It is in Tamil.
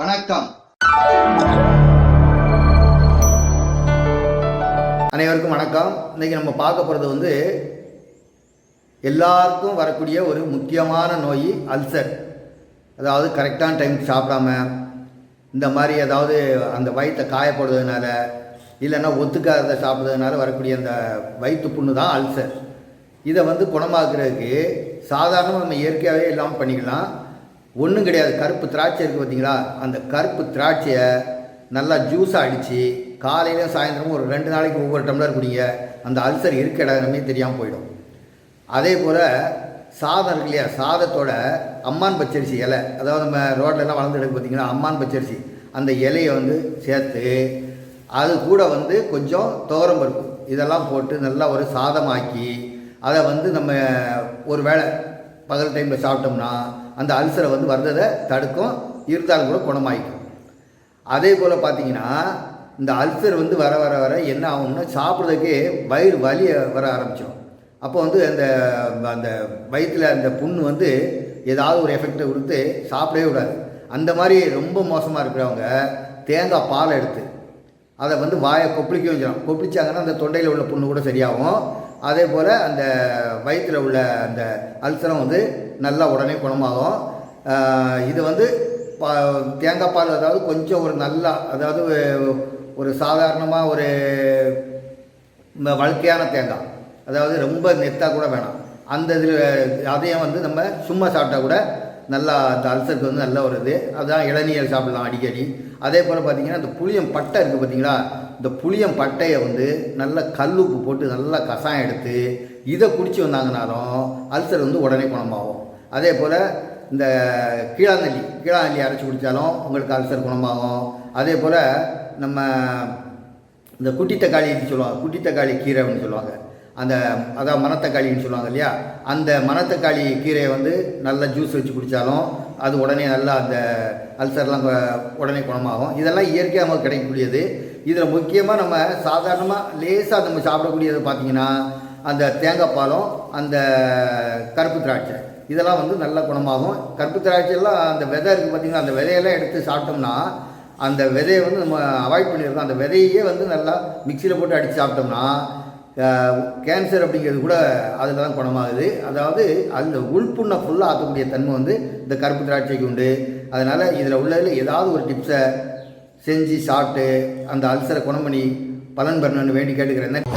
வணக்கம். அனைவருக்கும் வணக்கம். இன்றைக்கி நம்ம பார்க்க போகிறது எல்லாருக்கும் வரக்கூடிய ஒரு முக்கியமான நோய் அல்சர். அதாவது கரெக்டான டைமுக்கு சாப்பிடாம இந்த மாதிரி ஏதாவது அந்த வயிற்றை காயப்படுறதுனால இல்லைன்னா ஒத்துக்காத சாப்பிட்றதுனால வரக்கூடிய அந்த வயிற்று புண்ணு தான் அல்சர். இதை குணமாக்குறதுக்கு சாதாரணமாக நம்ம இயற்கையாகவே இல்லாமல் பண்ணிக்கலாம். ஒன்றும் கிடையாது. கருப்பு திராட்சை இருக்குது பார்த்தீங்களா, அந்த கருப்பு திராட்சையை நல்லா ஜூஸாக அடித்து காலையிலும் சாயந்தரமும் ஒரு 2 நாளைக்கு ஒவ்வொரு டம்ளர் குடிங்க. அந்த அல்சர் இருக்க இடமே தெரியாமல் போயிடும். அதே போல் சாதம் இருக்கு இல்லையா, சாதத்தோட அம்மான் பச்சரிசி இலை, அதாவது நம்ம ரோட்லலாம் வளர்ந்து எடுக்க பார்த்தீங்கன்னா அம்மான் பச்சரிசி, அந்த இலையை சேர்த்து அது கூட கொஞ்சம் துவரம்பருப்பு இதெல்லாம் போட்டு நல்லா ஒரு சாதமாக்கி அதை நம்ம ஒரு வேளை பகல் டைமில் சாப்பிட்டோம்னா அந்த அல்சரை வர்றதை தடுக்கும், இருந்தாலும் கூட குணமாயிக்கும். அதே போல் பார்த்திங்கன்னா இந்த அல்சர் வர வர வர என்ன ஆகும்னா சாப்பிட்றதுக்கே வயிறு வலி வர ஆரம்பிச்சிடும். அப்போ அந்த அந்த வயிற்றில் அந்த புண்ணு ஏதாவது ஒரு எஃபெக்டை கொடுத்து சாப்பிடவே விடாது. அந்த மாதிரி ரொம்ப மோசமாக இருக்கிறவங்க தேங்காய் பாலை எடுத்து அதை வாயை கொப்பளிக்கவும் செய்யலாம். கொப்பளிச்சாங்கன்னா அந்த தொண்டையில் உள்ள புண்ணு கூட சரியாகும். அதே போல் அந்த வயிற்றில் உள்ள அந்த அல்சரம் நல்லா உடனே குணமாகும். இது தேங்காய் பால், அதாவது கொஞ்சம் ஒரு நல்லா, அதாவது ஒரு சாதாரணமாக ஒரு வழுக்கையான தேங்காய், அதாவது ரொம்ப நெத்தாக கூட வேணாம், அந்த இதில் அதையும் நம்ம சும்மா சாப்பிட்டா கூட நல்லா அந்த அல்சருக்கு நல்ல ஒரு இது. அதுதான் இளநீர் சாப்பிடலாம் அடிக்கடி. அதே போல் பார்த்திங்கன்னா இந்த புளியம் பட்டை இருக்குது பார்த்தீங்களா, இந்த புளியம் பட்டையை நல்லா கல்லுப்பு போட்டு நல்லா கஷாயம் எடுத்து இதை குடித்து வந்தாங்கனாலும் அல்சர் உடனே குணமாகும். அதே போல் இந்த கீழாநெல்லி அரைச்சி குடித்தாலும் உங்களுக்கு அல்சர் குணமாகும். அதே போல் நம்ம இந்த குட்டி தக்காளின்னு சொல்லுவாங்க, குட்டி தக்காளி கீரைன்னு சொல்லுவாங்க, அந்த அதாவது மணத்தக்காளின்னு சொல்லுவாங்க இல்லையா, அந்த மணத்தக்காளி கீரையை நல்லா ஜூஸ் வச்சு குடித்தாலும் அது உடனே நல்லா அந்த அல்சர்லாம் உடனே குணமாகும். இதெல்லாம் இயற்கையாக நமக்கு கிடைக்கக்கூடியது. இதில் முக்கியமாக நம்ம சாதாரணமாக லேசாக நம்ம சாப்பிடக்கூடியது பார்த்திங்கன்னா அந்த தேங்காய் பாலும் அந்த கருப்பு திராட்சை, இதெல்லாம் நல்லா குணமாகும். கருப்பு திராட்சையெல்லாம் அந்த விதை இருக்குது பார்த்திங்கன்னா, அந்த விதையெல்லாம் எடுத்து சாப்பிட்டோம்னா அந்த விதையை நம்ம அவாய்ட் பண்ணியிருக்கோம். அந்த விதையே நல்லா மிக்சியில் போட்டு அடித்து சாப்பிட்டோம்னா கேன்சர் அப்படிங்கிறது கூட அதில் தான் குணமாகுது. அதாவது அந்த உள்புண்ணை ஃபுல்லாக ஆக்கக்கூடிய தன்மை இந்த கருப்பு திராட்சைக்கு உண்டு. அதனால் இதில் உள்ளதில் ஏதாவது ஒரு டிப்ஸை செஞ்சு சாப்பிட்டு அந்த அல்சரை குணம் பண்ணி பலன் பெறணும்னு வேண்டி கேட்டுக்கிறேன்.